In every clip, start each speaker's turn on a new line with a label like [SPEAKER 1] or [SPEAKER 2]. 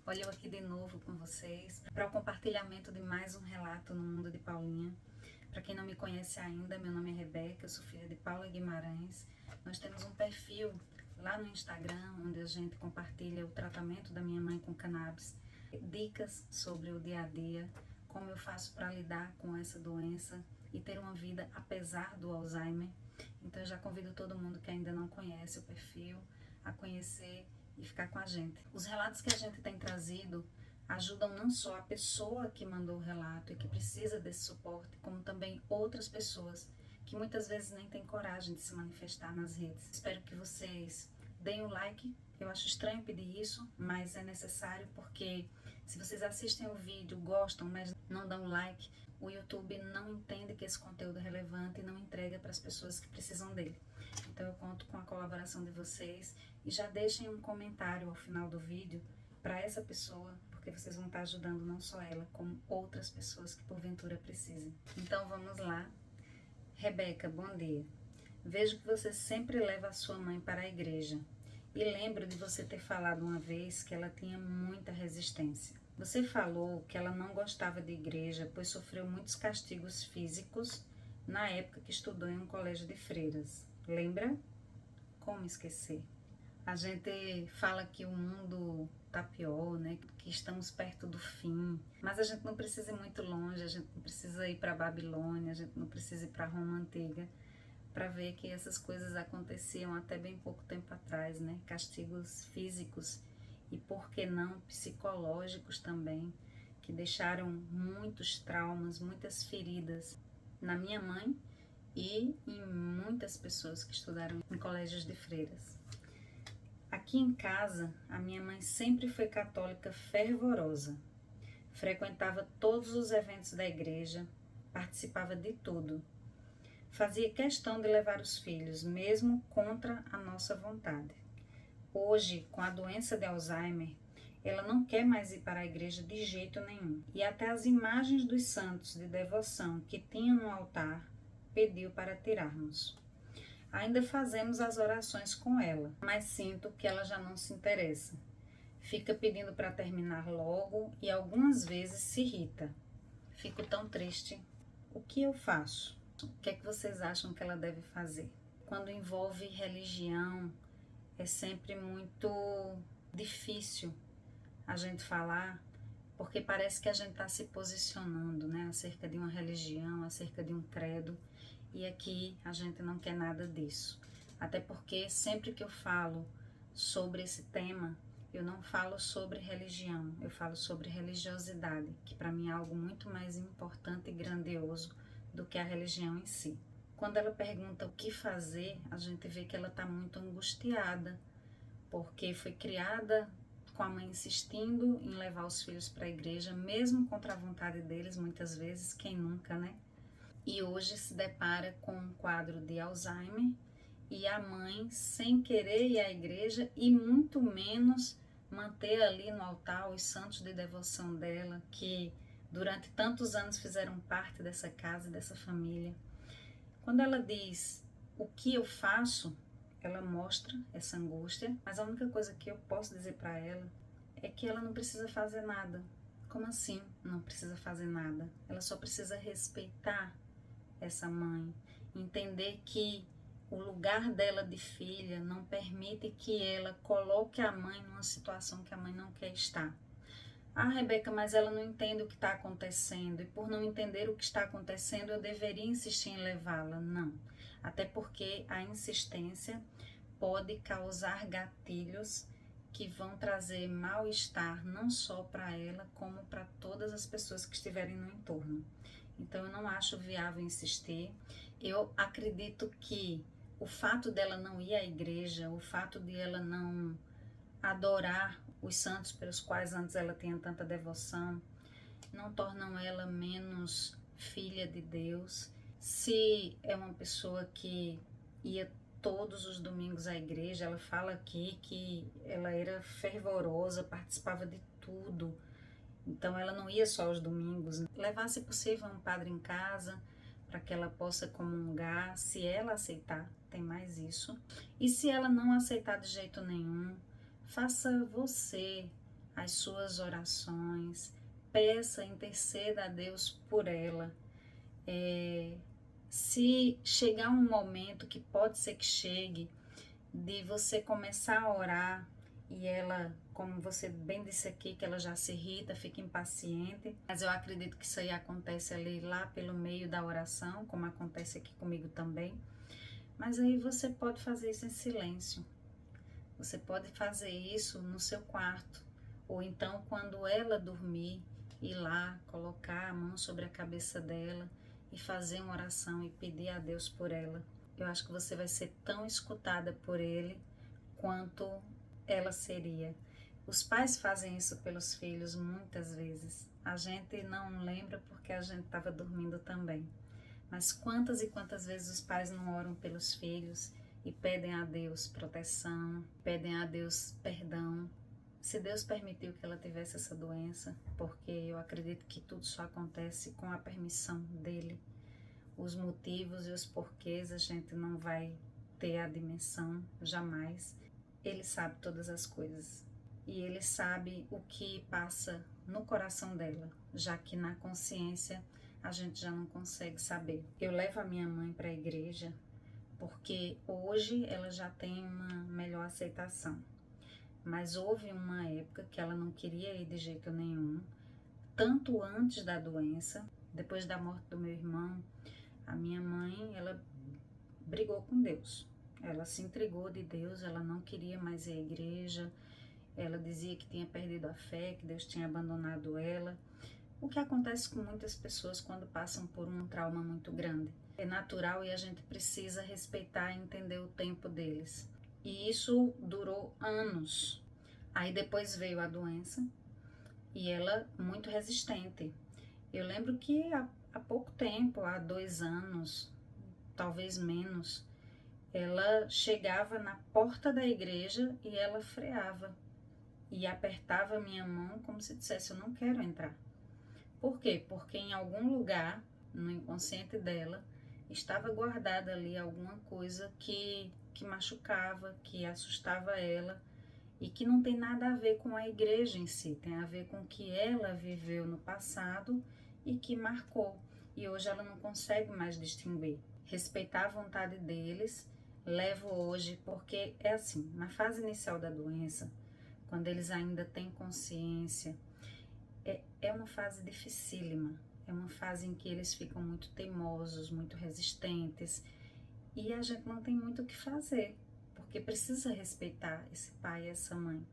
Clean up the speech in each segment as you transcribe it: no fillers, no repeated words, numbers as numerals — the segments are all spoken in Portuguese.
[SPEAKER 1] Olha eu aqui de novo com vocês para o compartilhamento de mais um relato no mundo de Paulinha. Para quem não me conhece ainda, meu nome é Rebeca, eu sou filha de Paula Guimarães. Nós temos um perfil lá no Instagram onde a gente compartilha o tratamento da minha mãe com cannabis, dicas sobre o dia a dia, como eu faço para lidar com essa doença e ter uma vida apesar do Alzheimer. Então eu já convido todo mundo que ainda não conhece o perfil a conhecer e ficar com a gente. Os relatos que a gente tem trazido ajudam não só a pessoa que mandou o relato e que precisa desse suporte, como também outras pessoas que muitas vezes nem têm coragem de se manifestar nas redes. Espero que vocês deem o like. Eu acho estranho pedir isso, mas é necessário porque se vocês assistem o vídeo, gostam, mas não dão like, o YouTube não entende que esse conteúdo é relevante e não entrega para as pessoas que precisam dele. Então eu conto com a colaboração de vocês e já deixem um comentário ao final do vídeo para essa pessoa, porque vocês vão estar ajudando não só ela, como outras pessoas que porventura precisem. Então vamos lá. Rebeca, bom dia. Vejo que você sempre leva a sua mãe para a igreja e lembro de você ter falado uma vez que ela tinha muita resistência. Você falou que ela não gostava de igreja, pois sofreu muitos castigos físicos na época que estudou em um colégio de freiras. Lembra? Como esquecer? A gente fala que o mundo tá pior, né? Que estamos perto do fim. Mas a gente não precisa ir muito longe, a gente não precisa ir para Babilônia, a gente não precisa ir para Roma Antiga para ver que essas coisas aconteciam até bem pouco tempo atrás, né? Castigos físicos e, por que não, psicológicos também, que deixaram muitos traumas, muitas feridas na minha mãe e em muitas pessoas que estudaram em colégios de freiras. Aqui em casa, a minha mãe sempre foi católica fervorosa. Frequentava todos os eventos da igreja, participava de tudo. Fazia questão de levar os filhos, mesmo contra a nossa vontade. Hoje, com a doença de Alzheimer, ela não quer mais ir para a igreja de jeito nenhum. E até as imagens dos santos de devoção que tinha no altar, pediu para tirarmos. Ainda fazemos as orações com ela, mas sinto que ela já não se interessa. Fica pedindo para terminar logo e algumas vezes se irrita. Fico tão triste. O que eu faço? O que é que vocês acham que ela deve fazer? Quando envolve religião, é sempre muito difícil a gente falar, porque parece que a gente está se posicionando, né, acerca de uma religião, acerca de um credo, e aqui a gente não quer nada disso. Até porque sempre que eu falo sobre esse tema, eu não falo sobre religião, eu falo sobre religiosidade, que para mim é algo muito mais importante e grandioso do que a religião em si. Quando ela pergunta o que fazer, a gente vê que ela está muito angustiada, porque foi criada com a mãe insistindo em levar os filhos para a igreja, mesmo contra a vontade deles, muitas vezes, quem nunca, né? E hoje se depara com um quadro de Alzheimer e a mãe sem querer ir à igreja e muito menos manter ali no altar os santos de devoção dela, que durante tantos anos fizeram parte dessa casa e dessa família. Quando ela diz o que eu faço, ela mostra essa angústia, mas a única coisa que eu posso dizer para ela é que ela não precisa fazer nada. Como assim não precisa fazer nada? Ela só precisa respeitar essa mãe, entender que o lugar dela de filha não permite que ela coloque a mãe numa situação que a mãe não quer estar. Ah, Rebeca, mas ela não entende o que está acontecendo e por não entender o que está acontecendo eu deveria insistir em levá-la. Não, até porque a insistência pode causar gatilhos que vão trazer mal-estar não só para ela, como para todas as pessoas que estiverem no entorno. Então eu não acho viável insistir. Eu acredito que o fato dela não ir à igreja, o fato de ela não adorar os santos pelos quais antes ela tinha tanta devoção, não tornam ela menos filha de Deus. Se é uma pessoa que ia todos os domingos à igreja, ela fala aqui que ela era fervorosa, participava de tudo. Então ela não ia só aos domingos. Levar, se possível, um padre em casa para que ela possa comungar, se ela aceitar, tem mais isso. E se ela não aceitar de jeito nenhum, faça você as suas orações, peça, interceda a Deus por ela. Se chegar um momento, que pode ser que chegue, de você começar a orar e ela, como você bem disse aqui, que ela já se irrita, fica impaciente, mas eu acredito que isso aí acontece ali lá pelo meio da oração, como acontece aqui comigo também. Mas aí você pode fazer isso em silêncio, você pode fazer isso no seu quarto, ou então quando ela dormir, ir lá, colocar a mão sobre a cabeça dela e fazer uma oração e pedir a Deus por ela. Eu acho que você vai ser tão escutada por ele quanto ela seria. Os pais fazem isso pelos filhos muitas vezes. A gente não lembra porque a gente estava dormindo também. Mas quantas e quantas vezes os pais não oram pelos filhos e pedem a Deus proteção, pedem a Deus perdão. Se Deus permitiu que ela tivesse essa doença, porque eu acredito que tudo só acontece com a permissão dele. Os motivos e os porquês a gente não vai ter a dimensão jamais. Ele sabe todas as coisas e ele sabe o que passa no coração dela, já que na consciência a gente já não consegue saber. Eu levo a minha mãe para a igreja porque hoje ela já tem uma melhor aceitação, mas houve uma época que ela não queria ir de jeito nenhum, tanto antes da doença, depois da morte do meu irmão. A minha mãe, ela brigou com Deus, ela se entregou de Deus, ela não queria mais ir à igreja, ela dizia que tinha perdido a fé, que Deus tinha abandonado ela. O que acontece com muitas pessoas quando passam por um trauma muito grande. É natural e a gente precisa respeitar e entender o tempo deles. E isso durou anos. Aí depois veio a doença e ela muito resistente. Eu lembro que há pouco tempo, há 2 anos, talvez menos, ela chegava na porta da igreja e ela freava e apertava a minha mão como se dissesse: eu não quero entrar. Por quê? Porque em algum lugar, no inconsciente dela, estava guardada ali alguma coisa que machucava, que assustava ela e que não tem nada a ver com a igreja em si, tem a ver com o que ela viveu no passado e que marcou. E hoje ela não consegue mais distinguir. Respeitar a vontade deles, levo hoje, porque é assim, na fase inicial da doença, quando eles ainda têm consciência, é uma fase dificílima, é uma fase em que eles ficam muito teimosos, muito resistentes, e a gente não tem muito o que fazer, porque precisa respeitar esse pai e essa mãe,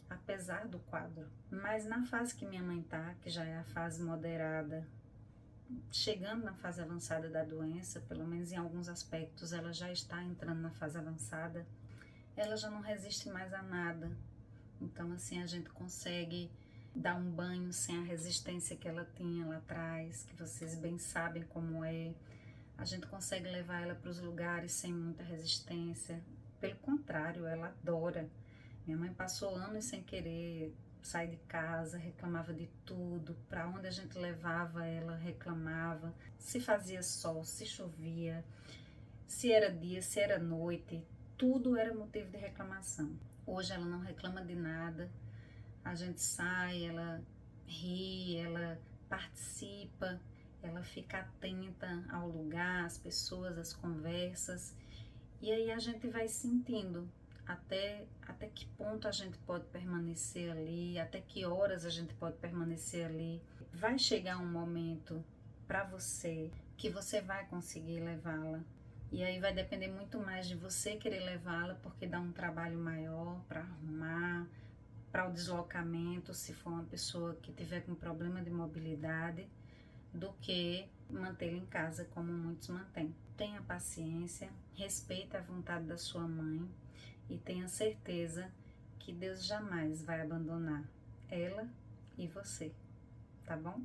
[SPEAKER 1] apesar do quadro. Mas na fase que minha mãe tá, que já é a fase moderada, chegando na fase avançada da doença, pelo menos em alguns aspectos ela já está entrando na fase avançada, ela já não resiste mais a nada. Então assim a gente consegue dar um banho sem a resistência que ela tinha lá atrás, que vocês bem sabem como é. A gente consegue levar ela para os lugares sem muita resistência. Pelo contrário, ela adora. Minha mãe passou anos sem querer sair de casa, reclamava de tudo. Para onde a gente levava, ela reclamava. Se fazia sol, se chovia, se era dia, se era noite, tudo era motivo de reclamação. Hoje ela não reclama de nada. A gente sai, ela ri, ela participa, ela fica atenta ao lugar, às pessoas, às conversas. E aí a gente vai sentindo até que ponto a gente pode permanecer ali, até que horas a gente pode permanecer ali. Vai chegar um momento para você que você vai conseguir levá-la. E aí vai depender muito mais de você querer levá-la, porque dá um trabalho maior para arrumar, para o deslocamento, se for uma pessoa que tiver com problema de mobilidade, do que mantê-la em casa como muitos mantêm. Tenha paciência, respeite a vontade da sua mãe e tenha certeza que Deus jamais vai abandonar ela e você, tá bom?